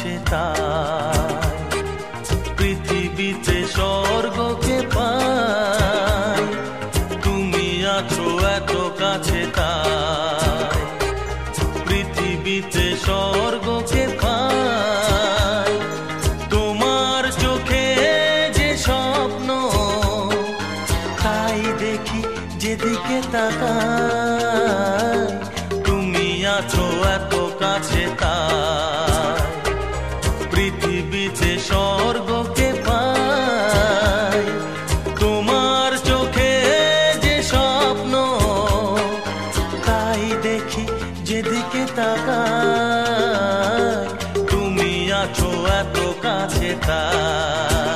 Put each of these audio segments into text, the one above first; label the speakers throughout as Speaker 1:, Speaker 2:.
Speaker 1: কাছে তাই পৃথিবীতে স্বর্গকে পাই তুমি আছো এত কাছে তাই পৃথিবীতে স্বর্গকে পাই তোমার চোখে যে স্বপ্ন তাই দেখি যেদিকে তাকাই তুমি আছো এত কাছে তাই পৃথিবীতে স্বর্গকে পাই তোমার চোখে যে স্বপ্ন তাই দেখি যেদিকে তাকাই তুমি আছো এত কাছে তাই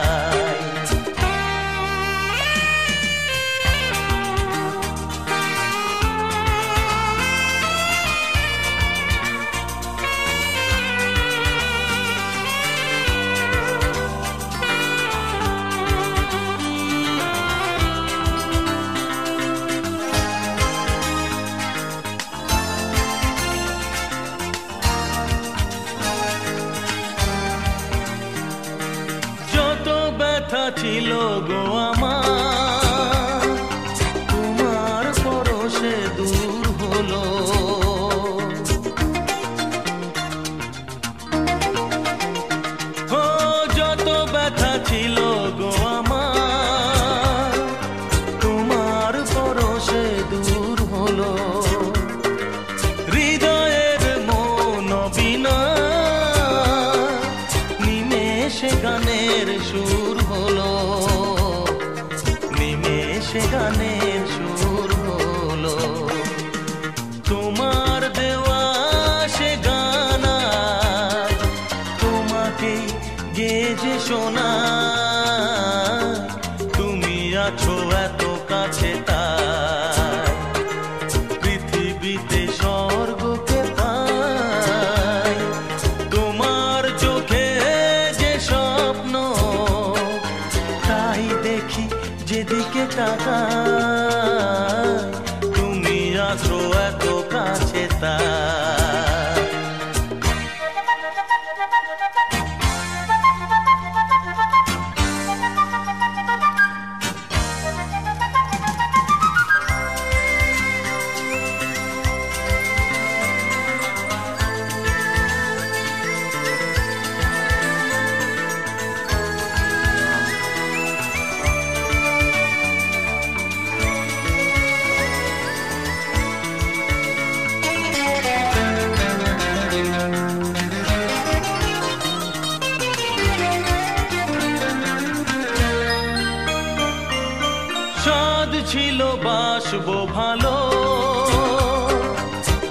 Speaker 1: ছিল গো আমার তোমার পরশে দূর হলো ও যত ব্যথা ছিল গো আমার তোমার পরশে দূর হলো হৃদয়ের মন বিনা নিমেষে গানের সুর হলো নিমেষে গানের সুর হলো তোমার দেওয়া সে গানা তোমাকে গেজে শোনা তুমি আছো এত কাছে তাই পৃথিবীতে স্বর্গকে পাই তোমার চোখে যে স্বপ্ন তাই দেখি যেদিকে তাকাই তুমি আছো এত কাছে তাই ছিল বাসবো ভালো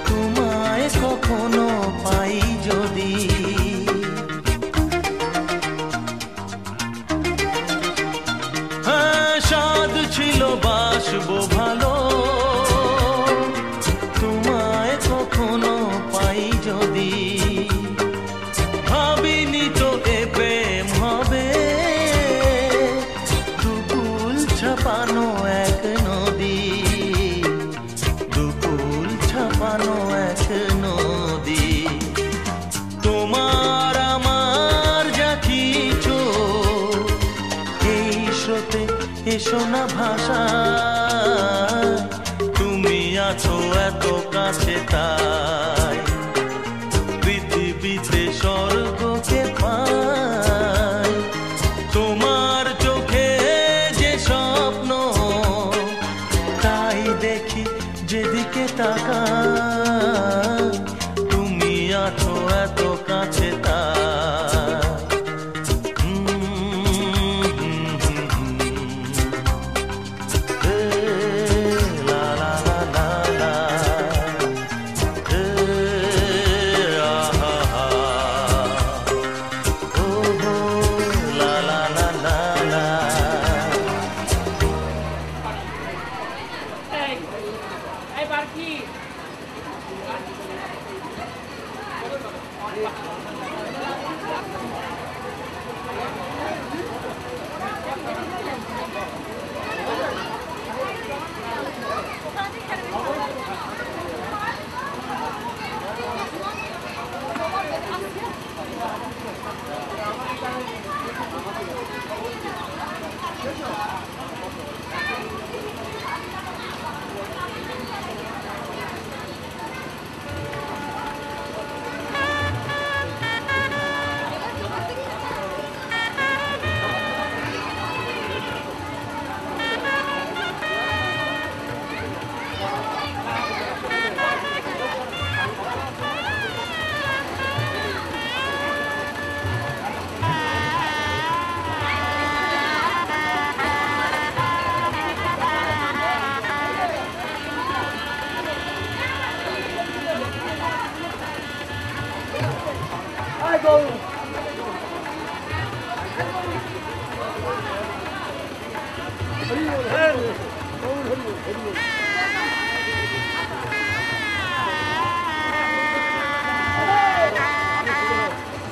Speaker 1: তোমায় কখনো পাই যদি হ্যাঁ সাধ ছিল বাসবো ভালো তোমায় কখনো পাই যদি ভাবিনি তো এ প্রেম হবে দুকুল ছাপানো এক নদী দুকুল ছাপানো এক নদী তোমার আমার যা কিছু এই স্রোতে এসো না ভাষা তুমি আছো এত কাছে তাই পৃথিবীতে স্বর্গকে পাই তোমার চোখে যে স্বপ্ন তাই দেখি যেদিকে তাকাই তুমি আছো এত কাছে তাই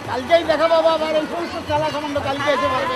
Speaker 2: কালকেই দেখা বাবা, আবার এই সমস্ত খেলা সম্বন্ধে কালকে এসে পারবে।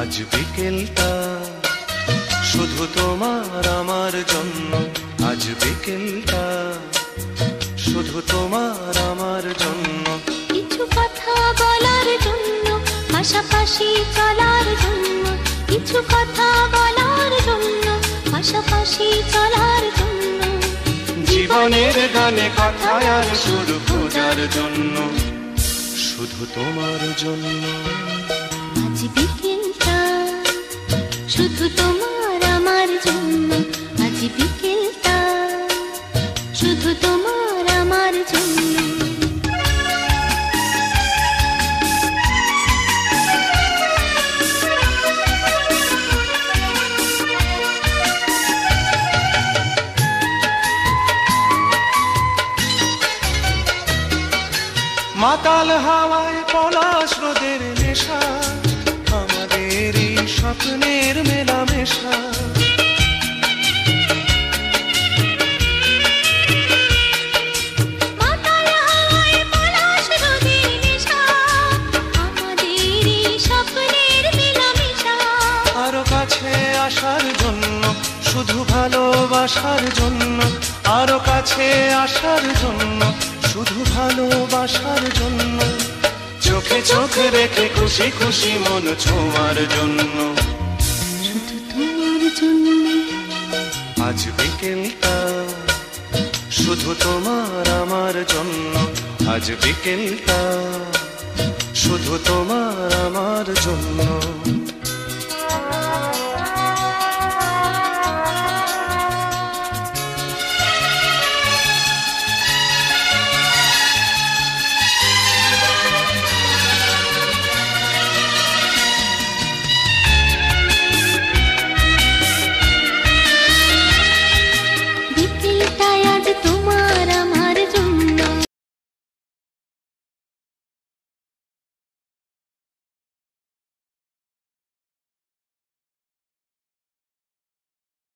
Speaker 1: আজ বিকেলটা শুধু তোমার আমার জন্য, আজ বিকেলটা শুধু তোমার আমার জন্য।
Speaker 3: কিছু কথা বলার জন্য, পাশাপাশি চলার জন্য, কিছু কথা বলার জন্য, পাশাপাশি চলার জন্য।
Speaker 1: জীবনের গানে কথায় আর সুর খোঁজার জন্য, শুধু তোমার জন্য।
Speaker 3: আজ বিকেলটা শুধু তোমার আমার জন্য, আজ বিকেলটা শুধু তোমার আমার জন্য।
Speaker 1: মাতাল হাওয়ায় পলাশ রোদের নেশা, আমাদের এই স্বপ্নের মেলামেশা।
Speaker 3: মাতাল হাওয়ায় পলাশ রোদের নেশা, আমাদের এই স্বপ্নের মেলামেশা।
Speaker 1: আরো কাছে আসার জন্য, শুধু ভালোবাসার জন্য, আরো কাছে আসার জন্য, শুধু ভালোবাসার জন্য। চোখে চোখ রেখে খুশি খুশি মন ছোঁয়ার জন্য,
Speaker 3: শুধু তোমার জন্য।
Speaker 1: আজ বিকেলটা শুধু তোমার আমার জন্য, আজ বিকেলটা শুধু তোমার আমার জন্য।